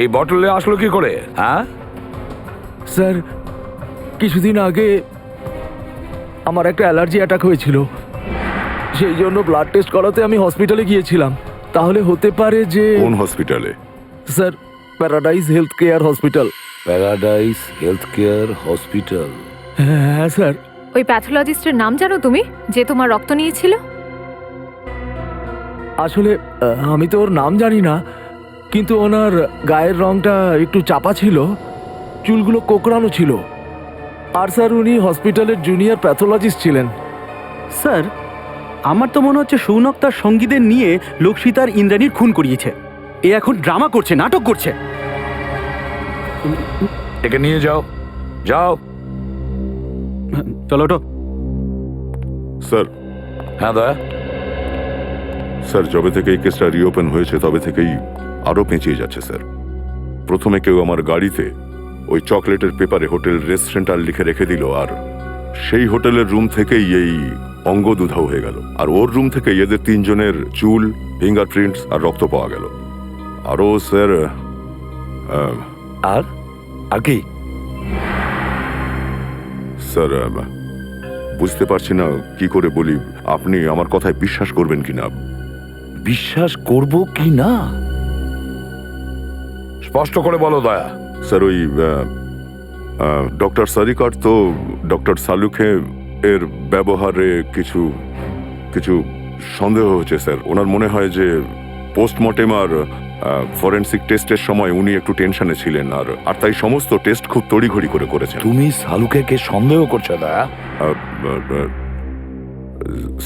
I: এই বটলে আসলো কি করে? হ্যাঁ
D: স্যার, কিছুদিন আগে আমার একটা অ্যালার্জি অ্যাটাক হয়েছিল, সেই জন্য ব্লাড টেস্ট করাতে আমি হসপিটালে গিয়েছিলাম। তাহলে হতে পারে যে...
J: কোন হসপিটালে?
D: Sir, paradise health care hospital.
I: Paradise health care hospital?
D: হ্যাঁ স্যার।
M: ওই প্যাথোলজিস্টের নাম জানো তুমি, যে তোমার রক্ত নিয়েছিল?
D: আসলে আমি তো ওর নাম জানি না, কিন্তু ওনার গায়ের রংটা একটু চাপা ছিল, চুলগুলো কোকড়ানো ছিল, আর স্যার উনি হসপিটালের জুনিয়র প্যাথোলজিস্ট ছিলেন।
K: স্যার, আমার তো মনে হচ্ছে সৌনক তার সঙ্গীদের নিয়ে লক্ষিতার ইন্দ্রাণীর খুন করিয়েছে। এ এখন ড্রামা করছে, নাটক করছে।
I: একে নিয়ে যাও, যাও।
K: চলো ওঠো।
J: স্যার।
I: হ্যাঁ দয়া।
J: স্যার, যবে থেকে এই কেসটা রিওপেন হয়েছে তবে থেকেই আরো পেঁচিয়ে যাচ্ছে স্যার। প্রথমে কেউ আমার গাড়িতে ওই চকলেটের পেপারে হোটেল রেস্টুরেন্টাল লিখে রেখে দিল, আর সেই হোটেলের রুম থেকেই এই অঙ্গ দুধাও হয়ে গেল। আর ওর রুম থেকে এদের তিনজনের চুল, ফিঙ্গারপ্রিন্টস আর রক্ত পাওয়া গেল। আরও স্যার
I: আর কি
J: স্যার বুঝতে পারছি না কি করে বলি। আপনি আমার কথায় বিশ্বাস করবেন কিনা।
I: বিশ্বাস করব কি না স্পষ্ট করে বলো দয়া।
J: স্যার ওই ডক্টর সারিকার তো ডক্টর সালুখে এর ব্যবহারে কিছু কিছু সন্দেহ হচ্ছে স্যার। ওনার মনে হয় যে পোস্টমর্টেম আর ফরেন্সিক টেস্টের সময় উনি একটু টেনশনে ছিলেন, আর তাই সমস্ত টেস্ট খুব তড়িঘড়ি করে করেছেন।
I: তুমি সালুকে কে সন্দেহ করছো দয়া?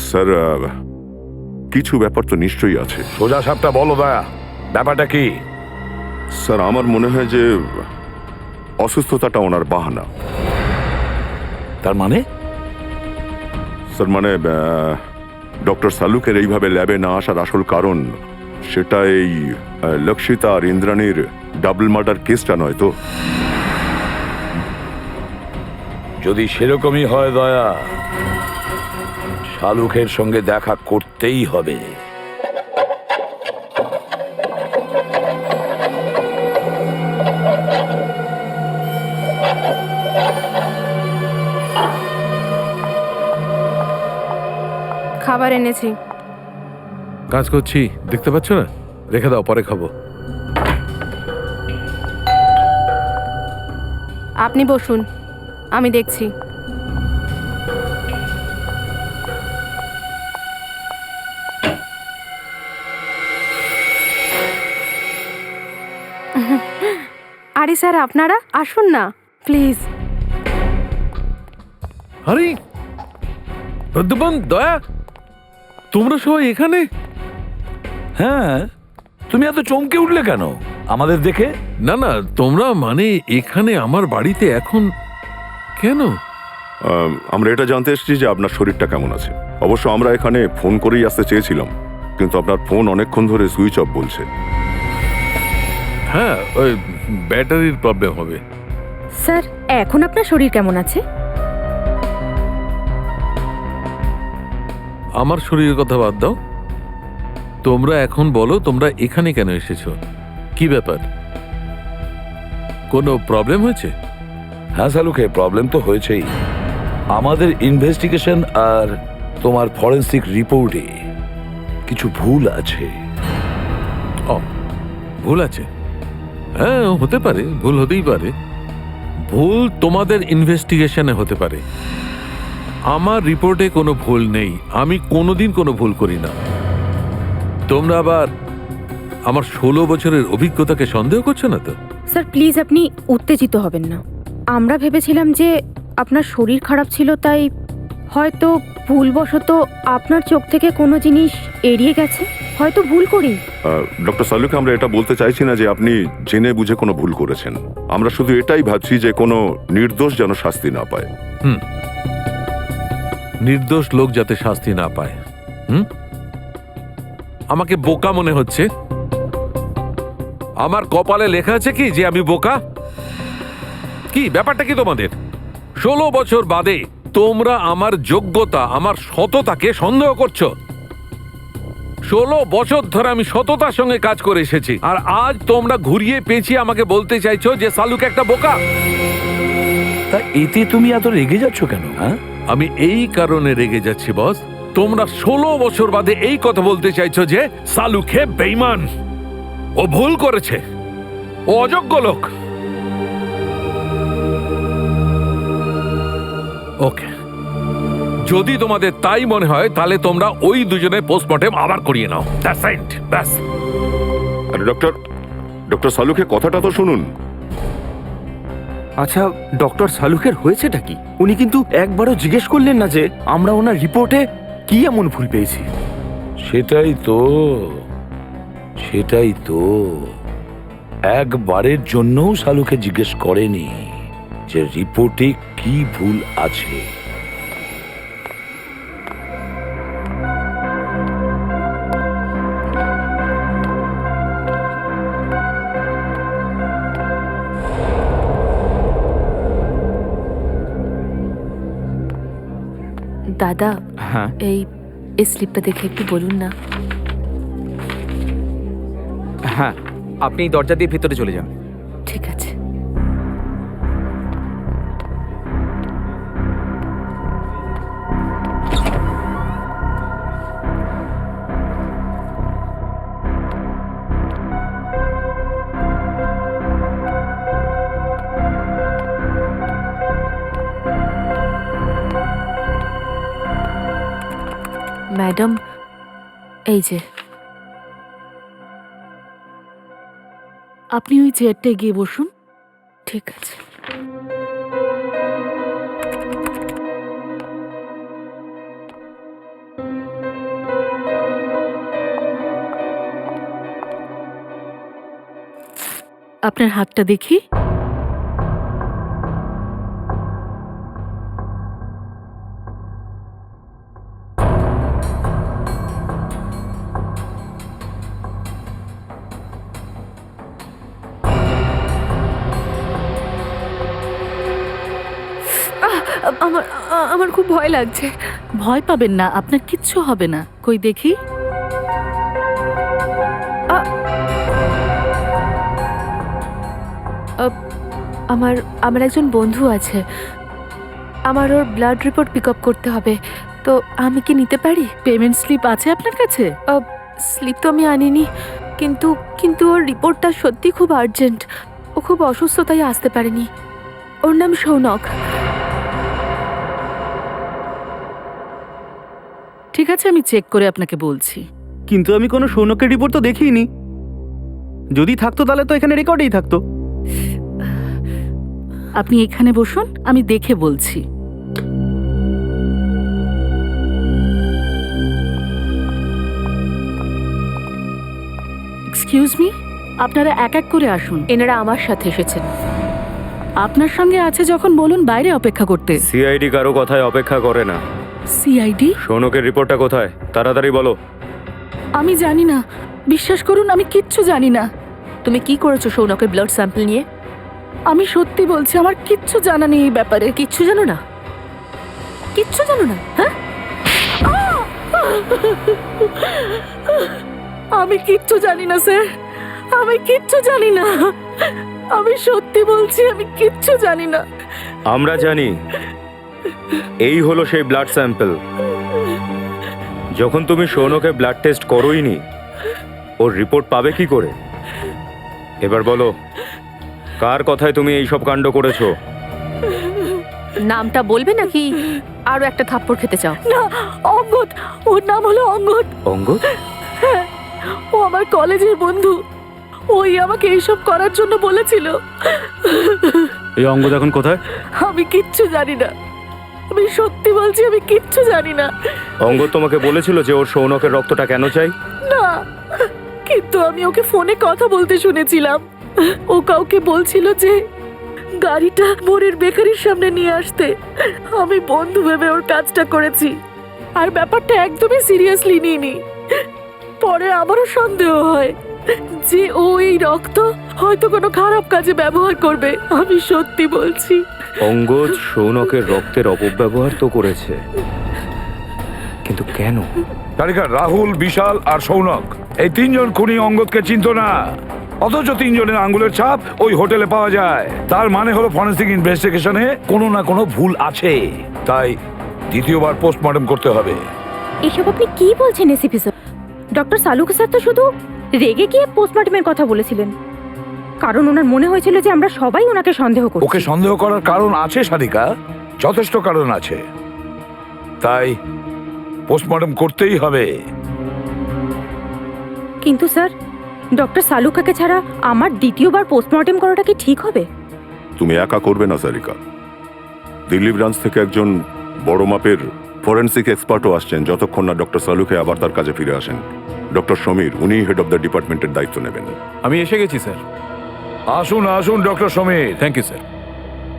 J: স্যার কিছু ব্যাপার তো নিশ্চয়ই আছে।
I: সোজা সাপটা বলো দয়া, ব্যাপারটা কি?
J: স্যার আমার মনে হয় যে অসুস্থতাটা ওনার বাহানা।
I: তার মানে?
J: স্যার মানে ডক্টর সালুকের এইভাবে ল্যাবে না আসার আসল কারণ সেটা এই লক্ষিতা আর ইন্দ্রাণীর ডাবল মার্ডার কেসটা নয় তো?
I: যদি সেরকমই হয় দয়া, শালুকের সঙ্গে দেখা করতেই হবে।
H: খাবার এনেছি।
L: কাজ করছি, দেখতে পাচ্ছ না? রেখে দাও, পরে খাবো।
H: আপনি বসুন, আমি দেখছি। আরে স্যার, আপনারা আসুন না প্লিজ।
L: আরে প্রদ্যুমন, দয়া, তোমরা সবাই এখানে?
I: হ্যাঁ, তুমি এত চমকে উঠলে কেন আমাদের দেখে?
L: না না, তোমরা মানে এখানে আমার বাড়িতে এখন কেন?
J: আমরা এটা জানতে এসেছি যে আপনার শরীরটা কেমন আছে। অবশ্য আমরা এখানে ফোন করেই আসতে চেয়েছিলাম, কিন্তু আপনার ফোন অনেকক্ষণ ধরে সুইচ অফ বলছে।
L: হ্যাঁ, ওই ব্যাটারির প্রবলেম হবে।
C: স্যার, এখন আপনার শরীর কেমন আছে?
L: আমার শরীরের কথা বাদ দাও, তোমরা এখন বলো তোমরা এখানে কেন এসেছো? কি ব্যাপার? কোনো প্রবলেম হয়েছে?
I: হ্যাঁ সালুকে, প্রবলেম তো হয়েছেই। আমাদের ইনভেস্টিগেশন আর তোমার ফরেন্সিক রিপোর্টে কিছু ভুল আছে।
L: ও, ভুল আছে? হ্যাঁ, হতে পারে, ভুল হতেই পারে। ভুল তোমাদের ইনভেস্টিগেশনে হতে পারে। আমার রিপোর্টে কোনো ভুল নেই, আমি কোনোদিন কোনো ভুল করি না। তোমরা আবার আমার 16 বছরের অভিজ্ঞতাকে সন্দেহ করছো না তো?
C: স্যার প্লিজ, আপনি উত্তেজিত হবেন না। আমরা ভেবেছিলাম যে আপনার শরীর খারাপ ছিল, তাই হয়তো ভুলবশত আপনার চোখ থেকে কোনো জিনিস এড়িয়ে গেছে, হয়তো ভুল করি।
J: ডক্টর সালুকে, আমরা এটা বলতে চাইছি না যে আপনি জেনে বুঝে কোনো ভুল করেছেন। আমরা শুধু এটাই ভাবছি যে কোনো নির্দোষ যেন শাস্তি না পায়।
L: নির্দোষ লোক যাতে শাস্তি না পায়। আমাকে বোকা মনে হচ্ছে? আমার কপালে লেখা আছে কি যে আমি বোকা? কি ব্যাপারটা কি তোমাদের? 16 বছর বাদে তোমরা আমার যোগ্যতা, আমার সততাকে সন্দেহ করছো। 16 বছর ধরে আমি সততার সঙ্গে কাজ করে এসেছি, আর আজ তোমরা ঘুরিয়ে পেঁচিয়ে আমাকে বলতে চাইছো যে সালুক একটা বোকা।
I: তা এতে তুমি এত রেগে যাচ্ছ কেন? হ্যাঁ,
L: আমি এই কারণে রেগে যাচ্ছি বস, তোমরা 16 বছর বাদে এই কথা বলতে চাইছো যে সালুকে বেঈমান, ও ভুল করেছে, ও অযোগ্য লোক। ওকে, যদি তোমাদের তাই মনে হয় তাহলে তোমরা ওই দুজনের পোস্টমর্টেম আবার করিয়ে নাও। দ্যাটস ইট, ব্যাস।
J: আরে ডক্টর সালুকে, কথাটা তো শুনুন।
G: আচ্ছা, ডক্টর সালুকের হয়েছেটা কি? উনি কিন্তু একবারও জিজ্ঞেস করলেন না যে আমরা ওনার রিপোর্টে কি এমন ভুল পেয়েছি।
I: সেটাই তো একবারের জন্যও সালুকে জিজ্ঞেস করেনি যে রিপোর্টে কি ভুল আছে।
C: দাদা,
B: হ্যাঁ
C: এই স্লিপটা দেখে একটু বলুন না।
B: হ্যাঁ, আপনি দরজা দিয়ে ভিতরে চলে যান।
C: ঠিক আছে। ম্যাডাম, এই যে
M: আপনি ওই চেয়ারটায় গিয়ে বসুন।
C: ঠিক আছে।
M: আপনার হাতটা দেখি।
C: আমার খুব ভয় লাগছে।
M: ভয় পাবেন না, আপনার কিচ্ছু হবে না। কই দেখি।
C: আমার একজন বন্ধু আছে, আমার ওর ব্লাড রিপোর্ট পিক আপ করতে হবে, তো আমি কি নিতে পারি?
M: পেমেন্ট স্লিপ আছে আপনার কাছে?
C: স্লিপ তো আমি আনিনি, কিন্তু কিন্তু ওর রিপোর্টটা সত্যি খুব আর্জেন্ট। ও খুব অসুস্থ, তাই আসতে পারেনি। ওর নাম সৌনক।
M: ঠিক আছে, আমি চেক করে আপনাকে বলছি।
K: কিন্তু আমি কোনো সৌনকের রিপোর্ট তো দেখিনি। যদি থাকতো তাহলে তো এখানে রেকর্ডেই থাকতো।
M: আপনি এখানে বসুন, আমি দেখে বলছি। এক্সকিউজ মি, আপনারা এক এক করে আসুন।
C: এনারা আমার সাথে এসেছেন।
M: আপনার সঙ্গে আছে যখন বলুন বাইরে অপেক্ষা করতে।
E: সিআইডি কারো কথায় অপেক্ষা করে না।
M: সিআইডি?
E: সৌনকের রিপোর্টটা কোথায়? তাড়াতাড়ি বলো।
M: আমি জানি না, বিশ্বাস করুন আমি কিচ্ছু জানি না।
C: তুমি কি করেছো সৌনকের ব্লাড স্যাম্পল নিয়ে?
M: আমি সত্যি বলছি, আমার কিচ্ছু জানা নেই এই ব্যাপারে।
C: কিচ্ছু জানো না? কিচ্ছু জানো না? হ্যাঁ,
M: আমি কিচ্ছু জানি না স্যার, আমি কিচ্ছু জানি না। আমি সত্যি বলছি, আমি কিচ্ছু জানি না।
E: আমরা জানি। এই হলো সেই ব্লাড স্যাম্পল। যখন তুমি সৌনকে ব্লাড টেস্ট করোইনি, ওর রিপোর্ট পাবে কি করে? এবার বলো, কার কথায় তুমি এইসব কাণ্ড করেছো?
C: নামটা বলবে নাকি আরো একটা থাপ্পড় খেতে চাও?
M: না, অঙ্গদ, ওর নাম হলো অঙ্গদ।
E: অঙ্গদ?
M: হ্যাঁ, ও আমার কলেজের বন্ধু। ওই আমাকে এইসব করার জন্য বলেছিল।
K: এই অঙ্গদ এখন কোথায়?
M: আমি কিচ্ছু জানি না, আমি সত্যি বলছি, আমি কিচ্ছু জানি না।
E: অঙ্গদ তোমাকে বলেছিল যে ওর সৌনকের রক্তটা কেন চাই?
M: না, কিন্তু আমি ওকে ফোনে কথা বলতে শুনেছিলাম। ও কাউকে বলছিল যে গাড়িটা ভোরের বেকারির সামনে নিয়ে আসতে। আমি বন্ধু ভেবে ওর কাজটা করেছি, আর ব্যাপারটা একদমই সিরিয়াসলি নিইনি। পরে আমারও সন্দেহ হয় যে ও এই রক্ত হয়তো কোনো খারাপ কাজে ব্যবহার করবে। আমি সত্যি বলছি।
E: অঙ্গদ সৌনকের রক্তের অপব্যবহার তো করেছে, কিন্তু কেন?
I: তারিকা, রাহুল, বিশাল আর সৌনক, এই তিনজন খুনি অঙ্গদকে চিনত না, অথচ তিনজনের আঙ্গুলের ছাপ ওই হোটেলে পাওয়া যায়। তার মানে হলো ফরেন্সিক ইনভেস্টিগেশনে কোনো না কোনো ভুল আছে, তাই দ্বিতীয়বার পোস্টমর্টম করতে হবে।
C: এসব আপনি কি বলছেন এসিপি স্যার? ডক্টর সালুকে স্যার তো শুধু রেগে গিয়ে পোস্টমর্টমের কথা বলেছিলেন, কারণ ওনার মনে হয়েছিল যে আমরা সবাই ওনাকে সন্দেহ করি।
I: ওকে সন্দেহ করার কারণ আছে সারিকা, যথেষ্ট কারণ আছে, তাই পোস্টমর্টম করতেই হবে।
C: কিন্তু স্যার, ডক্টর সালুকাকে ছাড়া আমার দ্বিতীয়বার পোস্টমর্টেম করাটা কি ঠিক হবে?
J: তুমি একা করবে না সারিকা। দিল্লি ব্রাঞ্চ থেকে একজন বড় মাপের ফরেন্সিক এক্সপার্টও আসছেন, যতক্ষণ না ডক্টর সালুকে আবার তার কাজে ফিরে আসেন। ডক্টর সমীর, উনি হেড অফ দ্য ডিপার্টমেন্টের দায়িত্ব নেবেন।
L: আমি এসে গেছি স্যার।
I: আসুন আসুন doctor Samir.
L: Thank you sir.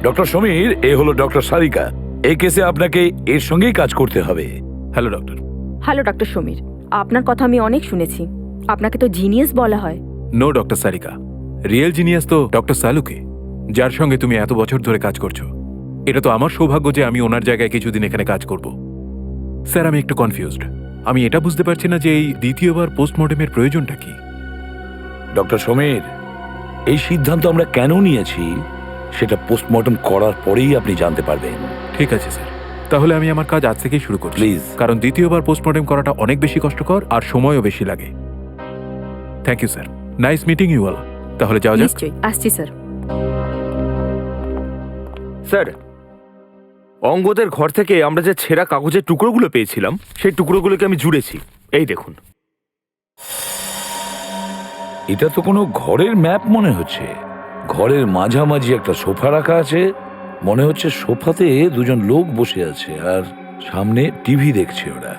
I: Doctor Samir, এ হলো ডক্টর সারিকা। এই কেসে আপনাকে এর সঙ্গেই কাজ করতে হবে।
L: Hello doctor.
C: Hello doctor Samir, আপনার কথা আমি অনেক শুনেছি। আপনাকে তো জিনিয়াস বলা হয়।
L: No doctor Sarika, real genius তো ডক্টর সালুকে, যার সঙ্গে তুমি এত বছর ধরে কাজ করছো। এটা তো আমার সৌভাগ্য যে আমি ওনার জায়গায় কিছুদিন এখানে কাজ করব।
B: স্যার আমি একটু কনফিউজড। আমি এটা বুঝতে পারছি না যে এই দ্বিতীয়বার পোস্টমর্টেমের প্রয়োজনটা কি।
I: ডক্টর সমীর, এই সিদ্ধান্ত আমরা কেন নিয়েছি সেটা পোস্টমর্টম করার পরেই আপনি জানতে পারবেন।
B: ঠিক আছে স্যার, তাহলে আমি আমার কাজ আজ থেকেই শুরু করছি।
I: প্লিজ।
B: কারণ দ্বিতীয়বার পোস্টমর্টেম করাটা অনেক বেশি কষ্টকর আর সময়ও বেশি লাগে। Thank you sir, nice meeting you all. তাহলে যাওয়া যাক।
C: নিশ্চয়ই আসছি স্যার।
G: স্যার, অঙ্গদের ঘর থেকে আমরা যে ছেঁড়া কাগজের টুকরোগুলো পেয়েছিলাম সেই টুকরোগুলোকে আমি জুড়েছি। এই দেখুন।
I: এটা তো কোনো ঘরের ম্যাপ মনে হচ্ছে। ঘরের মাঝামাঝি একটা সোফা রাখা আছে, মনে হচ্ছে সোফাতে দুজন লোক বসে আছে আর সামনে টিভি দেখছে ওরা।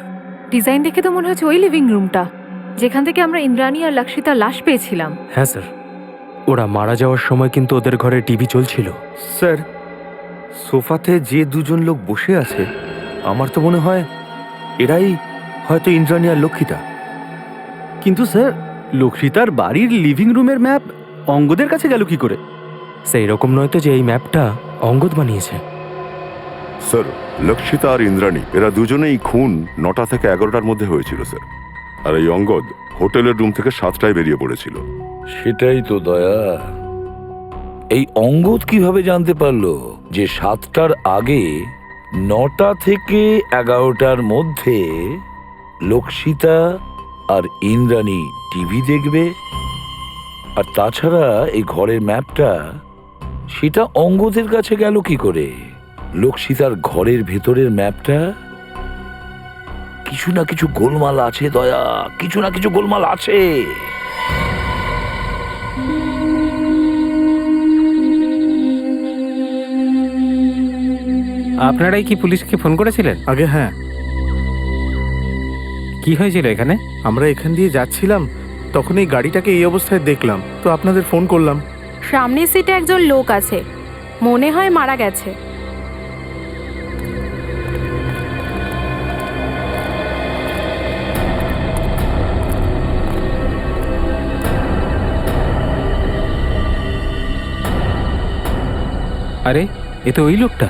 C: ডিজাইন দেখে তো মনে হচ্ছে ওই লিভিং রুমটা যেখান থেকে আমরা ইন্দ্রাণী আর লক্ষিতার লাশ পেয়েছিলাম।
D: হ্যাঁ স্যার, ওরা মারা যাওয়ার সময় কিন্তু ওদের ঘরে টিভি চলছিল। স্যার, সোফাতে যে দুজন লোক বসে আছে আমার তো মনে হয় এরাই হয়তো ইন্দ্রাণী আর লক্ষিতা।
K: কিন্তু স্যার, লক্ষিতার বাড়ির লিভিং রুমের ম্যাপ অঙ্গদের কাছে গেল কি করে?
D: সেই রকম নয় তো যে এই ম্যাপটা অঙ্গদ বানিয়েছে।
J: স্যার, লক্ষিতা আর ইন্দ্রাণী এরা দুজনেই খুন 9টা থেকে 11টার মধ্যে হয়েছিল স্যার। আর এই অঙ্গদ হোটেলের রুম থেকে 7টায় বেরিয়ে পড়েছিল।
I: সেটাই তো দয়া। এই অঙ্গদ কিভাবে জানতে পারলো যে 7টার আগে 9টা থেকে 11টার মধ্যে লক্ষিতা আর ইন্দ্রাণী টিভি দেখবে? আর তাছাড়া এই ঘরের ম্যাপটা সেটা অঙ্গদের কাছে গেল কি করে? লক্ষিতার ঘরের ভেতরের ম্যাপটা কিছু না কিছু গোলমাল আছে দয়া, কিছু না কিছু গোলমাল আছে।
B: আপনারাই কি পুলিশকে ফোন করেছিলেন?
F: আগে হ্যাঁ,
B: কি হয়েছিল এখানে?
F: আমরা এখান দিয়ে যাচ্ছিলাম, তখন এই গাড়িটাকে এই অবস্থায় দেখলাম, তো আপনাদের ফোন করলাম।
H: সামনের সিটে একজন লোক আছে, মনে হয় মারা গেছে।
B: আরে এ তো ওই লোকটা।